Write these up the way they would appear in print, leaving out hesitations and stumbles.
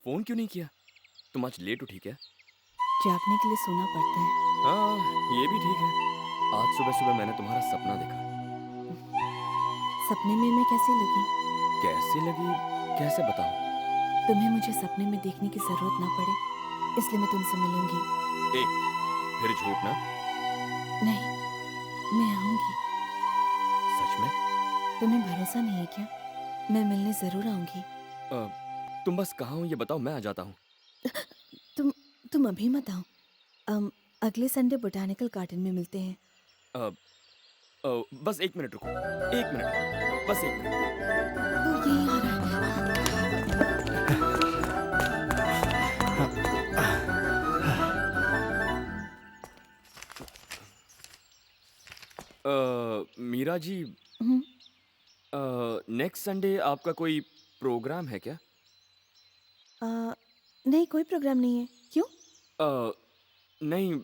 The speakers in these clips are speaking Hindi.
फोन क्यों नहीं किया? तुम आज लेट उठी क्या? जागने के लिए सोना पड़ता है। हाँ, ये भी ठीक है। आज सुबह सुबह मैंने तुम्हारा सपना देखा। सपने में मैं कैसी लगी? कैसी लगी? कैसे बताऊं? तुम्हें मुझे सपने में देखने की जरूरत ना पड़े, इसलिए मैं तुमसे मिलूंगी। ए, फिर झूठ ना? नहीं, मैं आऊंगी। सच में? तुम्हें भरोसा नहीं है क्या? मैं मिलने जरूर आऊंगी। तुम बस कहाँ हो ये बताओ, मैं आ जाता हूँ। तुम तुम अभी मत आओ। अम, अगले संडे बोटानिकल गार्डन में मिलते हैं। अ, बस 1 मिनट रुको। 1 मिनट, बस 1 मिनट। वो यही आ रहा है। मीरा जी, हम्म, नेक्स्ट संडे आपका कोई प्रोग्राम है क्या? आ, नहीं, कोई प्रोग्राम नहीं है। क्यों? अ, नहीं,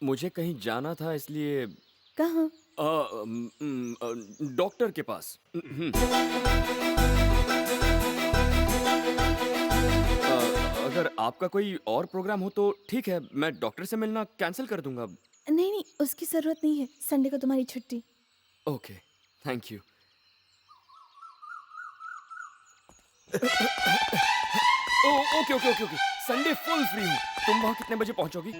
मुझे कहीं जाना था इसलिए। कहाँ? डॉक्टर के पास। अगर आपका कोई और प्रोग्राम हो तो ठीक है, मैं डॉक्टर से मिलना कैंसिल कर दूंगा। नहीं नहीं, उसकी जरूरत नहीं है। संडे को तुम्हारी छुट्टी। Okay, thank you. ओ, okay okay okay okay, Sunday full free हूँ। तुम वहाँ कितने बजे पहुँचोगी?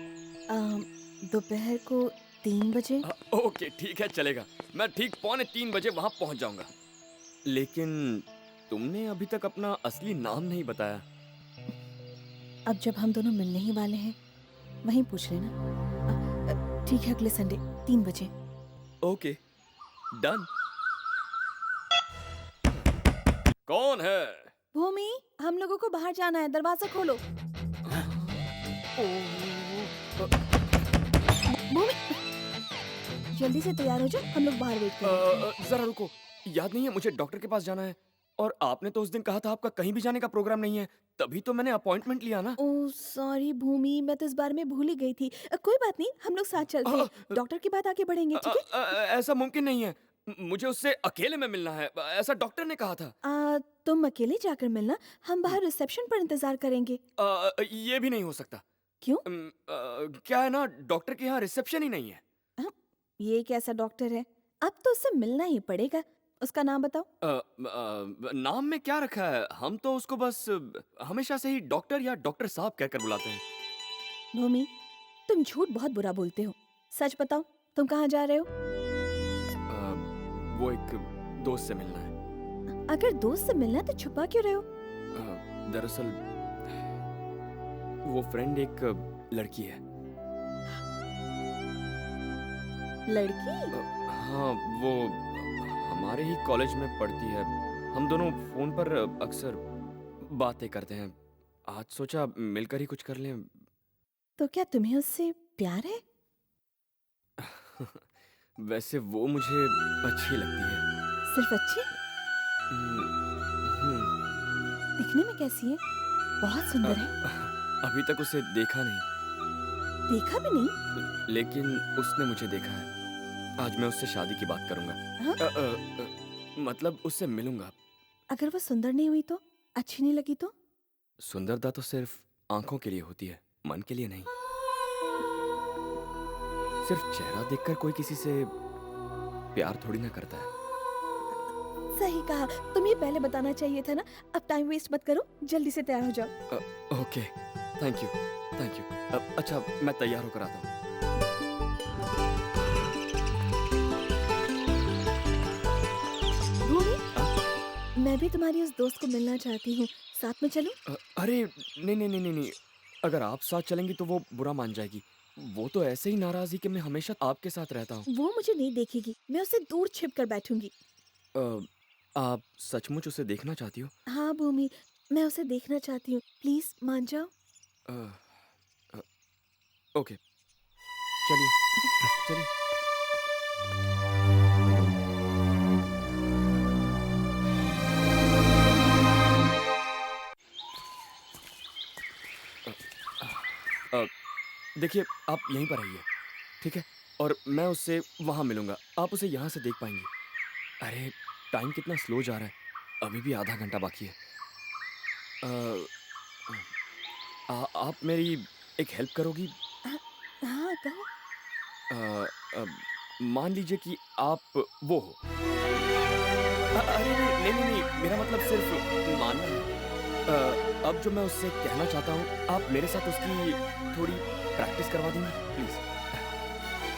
अम, दोपहर को 3 बजे। ओके ठीक है, चलेगा। मैं ठीक 2:45 बजे वहाँ पहुँच जाऊंगा। लेकिन तुमने अभी तक अपना असली नाम नहीं बताया। अब जब हम दोनों मिलने ही वाले हैं, वहीं पूछ लेना। ठीक है, अगले संडे 3 बजे। Okay, done. कौन है? भूमि, हम लोगों को बाहर जाना है, दरवाजा खोलो। भूमि, जल्दी से तैयार हो जाओ, हम लोग बाहर वेट कर रहे हैं। जरा रुको। याद नहीं है मुझे डॉक्टर के पास जाना है। और आपने तो उस दिन कहा था आपका कहीं भी जाने का प्रोग्राम नहीं है। तभी तो मैंने अपॉइंटमेंट लिया ना। ओह सॉरी भूमि, मैं तो इस बारे में भूल ही गई थी। कोई बात नहीं, हम लोग साथ अ, चलते हैं। अ, डॉक्टर के बाद आगे बढ़ेंगे, ठीक है? ऐसा मुमकिन नहीं है। मुझे उससे अकेले में मिलना है, ऐसा डॉक्टर ने कहा था। तुम अकेले जाकर मिलना, हम बाहर रिसेप्शन पर इंतजार करेंगे। ये भी नहीं हो सकता। क्यों? क्या है ना, डॉक्टर के यहाँ रिसेप्शन ही नहीं है। अ, ये कैसा डॉक्टर है? अब तो उससे मिलना ही पड़ेगा। उसका नाम बताओ। नाम में क्या रखा है? हम तो उसको बस हमेशा से ही डॉक्टर या डॉक्टर साहब कहकर बुलाते हैं। भूमि, तुम झूठ बहुत बुरा बोलते हो। सच बताओ, तुम कहाँ जा रहे हो? वो एक दोस्त से मिलना है। अगर दोस्त से मिलना है तो छुपा क्यों रहे हो? दरअसल वो फ्रेंड एक लड़की है। लड़की? हाँ, वो हमारे ही कॉलेज में पढ़ती है। हम दोनों फोन पर अक्सर बातें करते हैं। आज सोचा मिलकर ही कुछ कर लें। तो क्या तुम्हें उससे प्यार है? वैसे वो मुझे अच्छी लगती है। सिर्फ अच्छी? हम्म, हम्म, दिखने में कैसी है? बहुत अ, सुंदर है। अभी तक उसे देखा नहीं, देखा भी नहीं? लेकिन उसने मुझे देखा है। आज मैं उससे शादी की बात करूंगा। हाँ? मतलब उससे मिलूंगा। अगर वो सुंदर नहीं हुई तो? अच्छी नहीं लगी तो? सुंदरता तो सिर्फ आंखों के लिए होती है, मन के लिए नहीं। सिर्फ चेहरा देखकर कोई किसी से प्यार थोड़ी ना करता है। सही कहा। तुम्हें पहले बताना चाहिए था ना। अब टाइम वेस्ट मत करो, जल्दी से तैयार हो जाओ। Okay, thank you, thank you. अच्छा, मैं तैयार होकर आता हूँ। भूमि, अ, मैं भी तुम्हारी उस दोस्त को मिलना चाहती हूँ। साथ में चलूं? अरे नहीं नहीं नहीं नहीं नहीं। अगर आप साथ चलेंगी तो वो बुरा मान जाएगी। वो तो ऐसे ही नाराज है कि मैं हमेशा आपके साथ रहता हूँ। वो मुझे नहीं देखेगी, मैं उससे दूर छिप कर बैठूंगी। अ, आप सचमुच उसे देखना चाहती हो? हाँ भूमि, मैं उसे देखना चाहती हूँ। प्लीज मान जाओ। अ, अ, ओके, चलिए, चलिए। अ, देखिए, आप यहीं पर रहिए, ठीक है? और मैं उससे वहाँ मिलूँगा, आप उसे यहाँ से देख पाएँगी। अरे, टाइम कितना स्लो जा रहा है, अभी भी आधा घंटा बाकी है। अ, आप मेरी एक हेल्प करोगी? हाँ, हाँ, कहो। अ, अ, मान लीजिए कि आप वो हो। अरे नहीं, नहीं, नहीं, नहीं, मेरा मतलब सिर्फ़ मानना है। अब जो मैं उससे कहना चाहता हूँ, आप मेरे साथ उसकी थोड़ी प्रैक्टिस करवा देंगी प्लीज़?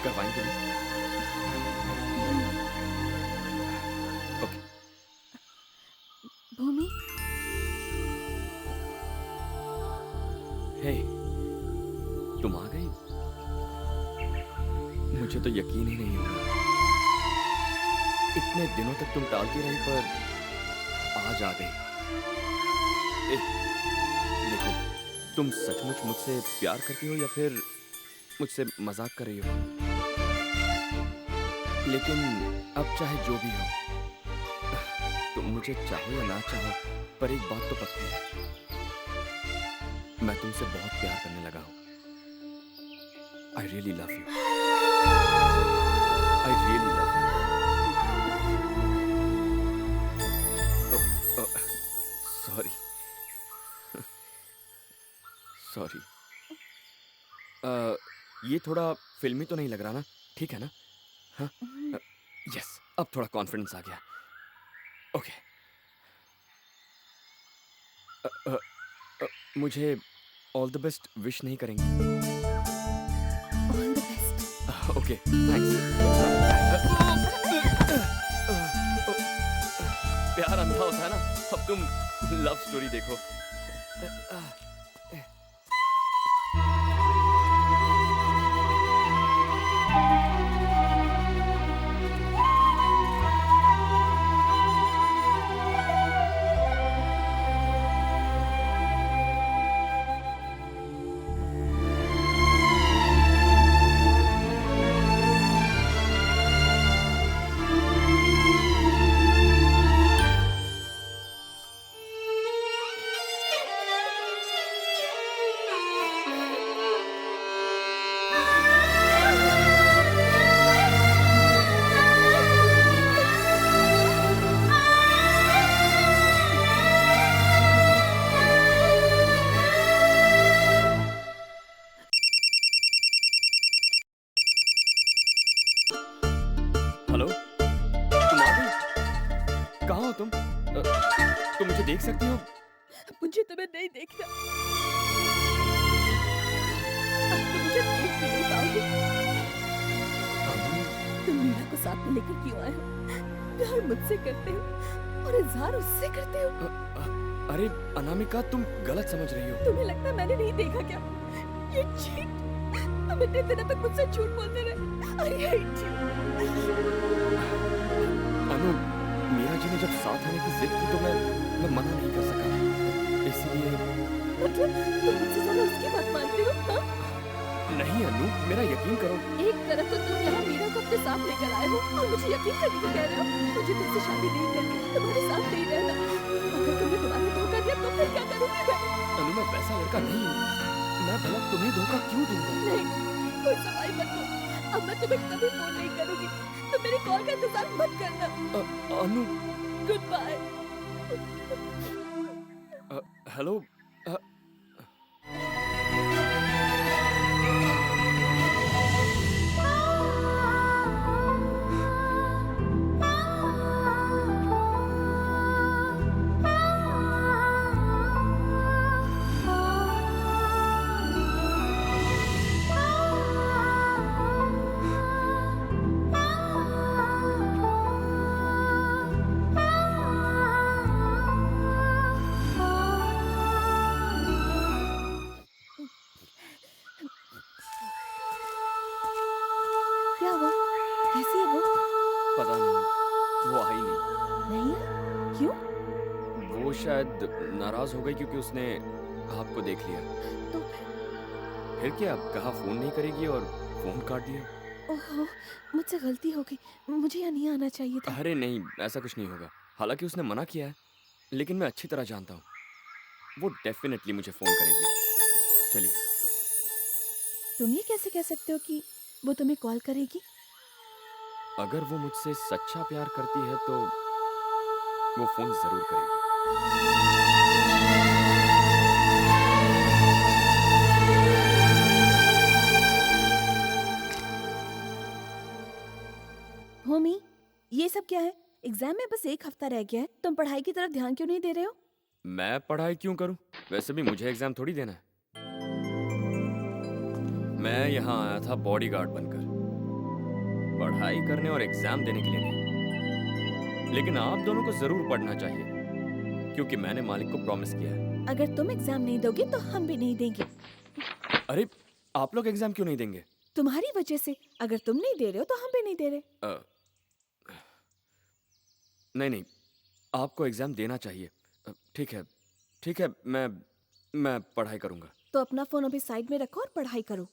करवाएँगी ना? ओके। भूमि, हे, तुम आ गई? मुझे तो यकीन ही नहीं हो रहा। इतने दिनों तक तुम टालती रही पर आज आ गई। ए, देखो, तुम सचमुच मुझसे प्यार करती हो या फिर मुझसे मज़ाक कर रही हो? लेकिन अब चाहे जो भी हो, तुम मुझे चाहो या ना चाहो, पर एक बात तो पक्की है, मैं तुमसे बहुत प्यार करने लगा हूँ। I really love you. I really love you. Sorry, sorry. ये थोड़ा फ़िल्मी तो नहीं लग रहा ना? ठीक है ना? हाँ? उम, अ, यस, अब थोड़ा कॉन्फिडेंस आ गया। ओके। अ अ अ, मुझे ऑल द बेस्ट विश नहीं करेंगी? All the best. Okay, thanks. प्यार अंधा होता है ना? अब तुम लव स्टोरी देखो। हेलो, तुम आ गई? कहाँ हो तुम? तुम मुझे देख सकती हो? मुझे तुम्हें नहीं देखना। अब तो मुझे देख भी नहीं पाओगे। अनु, तुम मीरा को साथ में लेकर क्यों आए हो? प्यार मुझसे करते हो और इज़हार उससे करते हो। अरे अनामिका, तुम गलत समझ रही हो। तुम्हें लगता है मैंने नहीं देखा क्या? ये चीट। तुम इतने दिनों तक मुझसे झूठ बोलते रहे। I hate you. Anu, Meera ji ने जब साथ आने की जिद की तो मैं मना नहीं कर सका। इसलिए मतलब तुम मुझसे ज़्यादा उसकी बात मानते हो? हाँ? नहीं अनु, मेरा यकीन करो। एक तरफ तो तुम यहाँ मीरा को अपने साथ लेकर आए हो और मुझे यकीन करने को कह रहे हो। मुझे तुमसे शादी नहीं करनी, तुम्हारे साथ नहीं रहना। अगर तुमने दोबारा धोखा दिया तो फिर क्या करूँगी मैं? अनु, मैं वैसा लड़का नहीं हूँ। मैं भला तुम्हें धोखा क्यों दूंगा? नहीं, कोई सवाल मत दो। अब मैं तुम्हें कभी फोन नहीं करूँगी। तुम मेरी कॉल का इंतजार मत करना। अनु, गुड बाय। हेलो। अ, क्या हुआ? कैसी है वो? पता नहीं, वो आई नहीं। नहीं है? क्यों? वो शायद नाराज़ हो गई क्योंकि उसने आपको देख लिया। तो फिर क्या, कहा फ़ोन नहीं करेगी और फ़ोन काट दिया। ओहो, मुझसे गलती हो गई। मुझे यहाँ नहीं आना चाहिए था। अरे नहीं, ऐसा कुछ नहीं होगा। हालाँकि उसने मना किया है, लेकिन मैं अच्छी तरह जानता हूँ, वो डेफ़िनेटली मुझे फ़ोन करेगी। चलिए। तुम ये कैसे कह सकते हो कि वो तुम्हें कॉल करेगी? अगर वो मुझसे सच्चा प्यार करती है तो वो फ़ोन ज़रूर करेगी। ये सब क्या है? एग्जाम में बस 1 हफ्ता रह गया है, तुम पढ़ाई की तरफ ध्यान क्यों नहीं दे रहे हो? मैं पढ़ाई क्यों करूं? वैसे भी मुझे एग्जाम थोड़ी देना है। मैं यहाँ आया था बॉडीगार्ड बनकर, पढ़ाई करने और एग्जाम देने के लिए नहीं। लेकिन आप दोनों को जरूर पढ़ना चाहिए, क्योंकि मैंने मालिक को प्रॉमिस किया है। अगर तुम एग्जाम नहीं दोगे तो हम भी नहीं देंगे। अरे, आप लोग एग्जाम क्यों नहीं देंगे? तुम्हारी वजह से। अगर तुम नहीं दे रहे हो तो हम भी नहीं दे रहे। नहीं नहीं, आपको एग्जाम देना चाहिए। ठीक है, ठीक है, मैं पढ़ाई करूंगा। तो अपना फोन अभी साइड में रखो और पढ़ाई करो।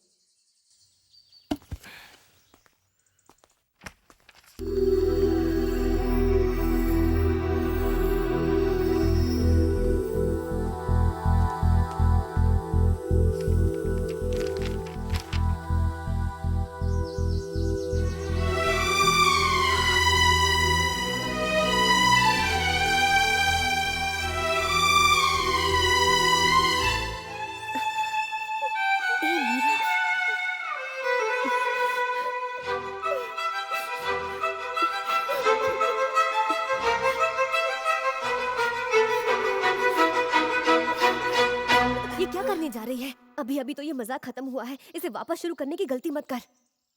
ए मीरा, ये क्या करने जा रही है? अभी अभी तो ये मजाक खत्म हुआ है, इसे वापस शुरू करने की गलती मत कर।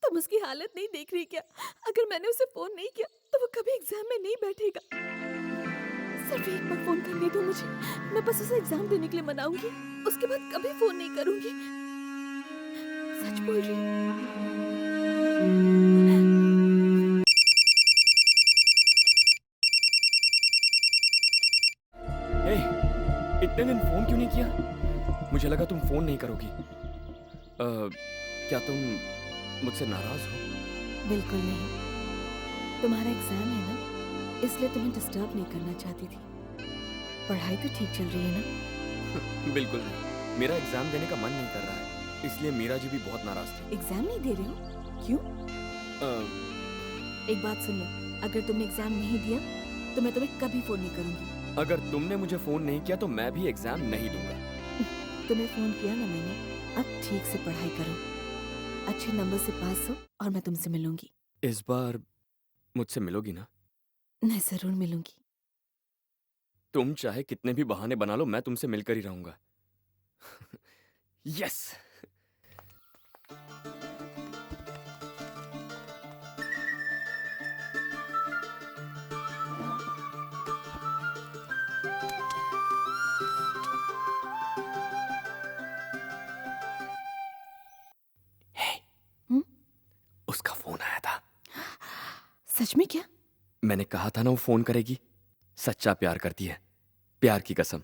तुम उसकी हालत नहीं देख रही क्या? अगर मैंने उसे फोन नहीं किया तो वो कभी एग्जाम में नहीं बैठेगा। सिर्फ एक बार फोन करने दो मुझे, मैं बस उसे एग्जाम देने के लिए मनाऊंगी। उसके बाद कभी फोन नहीं करूंगी। सच बोल रही हूँ। ए, इतने दिन फोन क्यों नहीं किया? मुझे लगा तुम फोन नहीं करोगी। क्या तुम मुझसे नाराज हो? बिल्कुल नहीं। तुम्हारा एग्जाम है ना, इसलिए तुम्हें डिस्टर्ब नहीं करना चाहती थी। पढ़ाई तो ठीक चल रही है ना? बिल्कुल नहीं, मेरा एग्जाम देने का मन नहीं कर रहा है, इसलिए मीरा जी भी बहुत नाराज थी। एग्जाम नहीं दे रहे हो? क्यों? एक बात सुन लो, अगर तुमने एग्जाम नहीं दिया तो मैं तुम्हें कभी फोन नहीं करूंगी। अगर तुमने मुझे फोन नहीं किया तो मैं भी एग्जाम नहीं दूंगा। तुम्हें फोन किया ना मैंने, अब ठीक से पढ़ाई करो, अच्छे नंबर से पास हो और मैं तुमसे मिलूंगी। इस बार मुझसे मिलोगी ना? मैं जरूर मिलूंगी। तुम चाहे कितने भी बहाने बना लो, मैं तुमसे मिलकर ही रहूंगा। यस। उसका फोन आया था। सच में? क्या? मैंने कहा था ना वो फोन करेगी। सच्चा प्यार करती है, प्यार की कसम।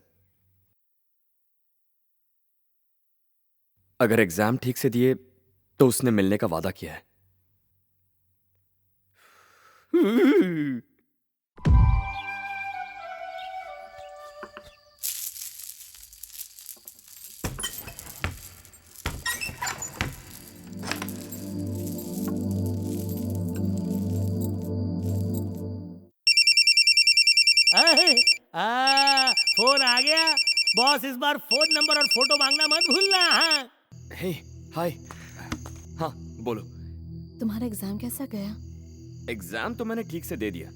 अगर एग्जाम ठीक से दिए तो उसने मिलने का वादा किया है। फोन आ गया। बॉस इस बार फोन नंबर और फोटो मांगना मत भूलना। हाँ हे, हाय। हाँ, बोलो। तुम्हारा एग्जाम कैसा गया? एग्जाम तो मैंने ठीक से दे दिया,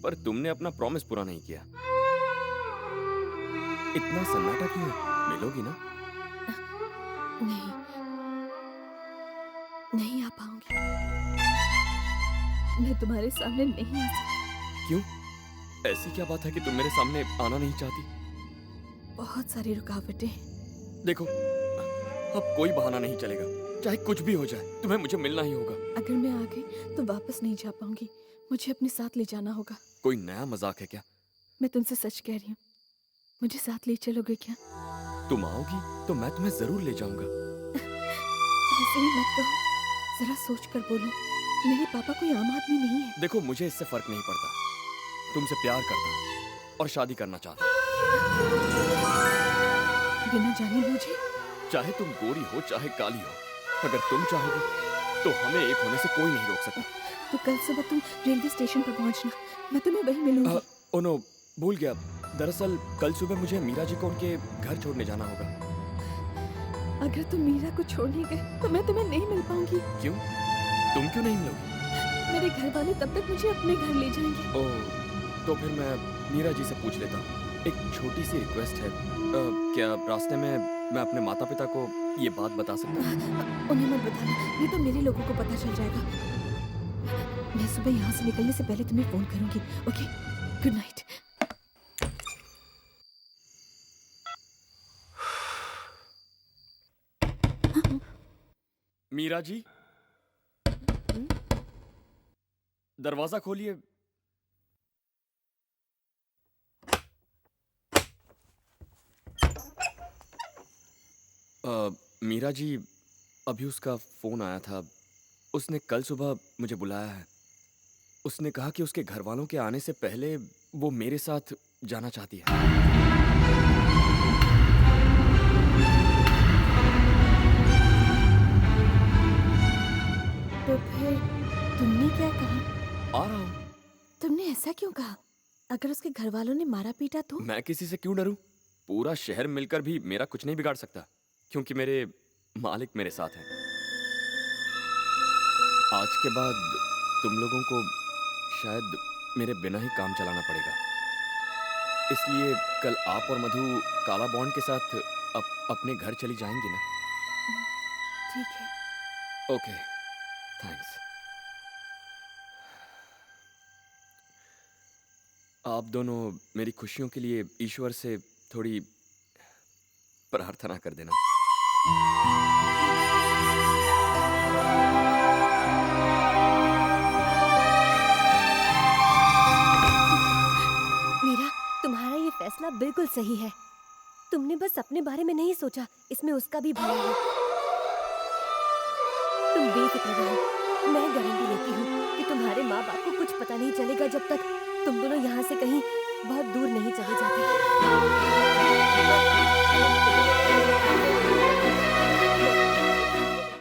पर तुमने अपना प्रॉमिस पूरा नहीं किया। इतना सन्नाटा क्यों है? मिलोगी ना? नहीं, नहीं आ पाऊंगी। मैं तुम्हारे सामने नहीं आ सकती। क्यों? ऐसी क्या बात है कि तुम मेरे सामने आना नहीं चाहती? बहुत सारी रुकावटें। देखो, अब कोई बहाना नहीं चलेगा। चाहे कुछ भी हो जाए, तुम्हें मुझे मिलना ही होगा। अगर मैं आ गई तो वापस नहीं जा पाऊंगी। मुझे अपने साथ ले जाना होगा। कोई नया मजाक है क्या? मैं तुमसे सच कह रही हूँ। मुझे साथ ले चलोगे क्या? तुम आओगी तो मैं तुम्हें जरूर ले जाऊंगा। ऐसे ही मत कहो, जरा सोच कर बोलो। मेरे पापा कोई आम आदमी नहीं है। देखो, मुझे इससे फर्क नहीं पड़ता। तुमसे प्यार करता हूँ और शादी करना चाहता हूँ। बिना जाने मुझे? चाहे तुम गोरी हो चाहे काली हो, अगर तुम चाहोगे तो हमें एक होने से कोई नहीं रोक सकता। तो कल सुबह तुम रेलवे स्टेशन पर पहुंचना, मैं तुम्हें वहीं मिलूंगी। ओ नो, भूल गया। दरअसल कल सुबह मुझे मीरा जी को उनके घर छोड़ने जाना होगा। अगर तुम मीरा को छोड़ने गए तो मैं तुम्हें नहीं मिल पाऊंगी। क्यों? तुम क्यों नहीं मिलोगी? मेरे घर वाले तब तक मुझे अपने घर ले जाएंगे। ओह, तो फिर मैं मीरा जी से पूछ लेता हूँ। एक छोटी सी रिक्वेस्ट है, क्या रास्ते में मैं अपने माता पिता को ये बात बता सकता हूँ? उन्हें मत बताना, नहीं तो मेरे लोगों को पता चल जाएगा। मैं सुबह यहाँ से निकलने से पहले तुम्हें फोन करूंगी। Okay, good night. Meera ji, दरवाजा खोलिए। मीरा जी, अभी उसका फोन आया था। उसने कल सुबह मुझे बुलाया है। उसने कहा कि उसके घर वालों के आने से पहले वो मेरे साथ जाना चाहती है। तो फिर तुमने क्या कहा? आ रहा हूँ। तुमने ऐसा क्यों कहा? अगर उसके घर वालों ने मारा पीटा तो? मैं किसी से क्यों डरूं? पूरा शहर मिलकर भी मेरा कुछ नहीं बिगाड़ सकता, क्योंकि मेरे मालिक मेरे साथ हैं। आज के बाद तुम लोगों को शायद मेरे बिना ही काम चलाना पड़ेगा। इसलिए कल आप और मधु काला बॉन्ड के साथ अपने घर चली जाएंगी ना? ठीक है। Okay, thanks. आप दोनों मेरी खुशियों के लिए ईश्वर से थोड़ी प्रार्थना कर देना। मीरा, तुम्हारा ये फैसला बिल्कुल सही है। तुमने बस अपने बारे में नहीं सोचा, इसमें उसका भी भला है। तुम बेफिक्र रहो, मैं गारंटी लेती हूँ कि तुम्हारे माँ बाप को कुछ पता नहीं चलेगा जब तक तुम दोनों यहाँ से कहीं बहुत दूर नहीं चले जाते।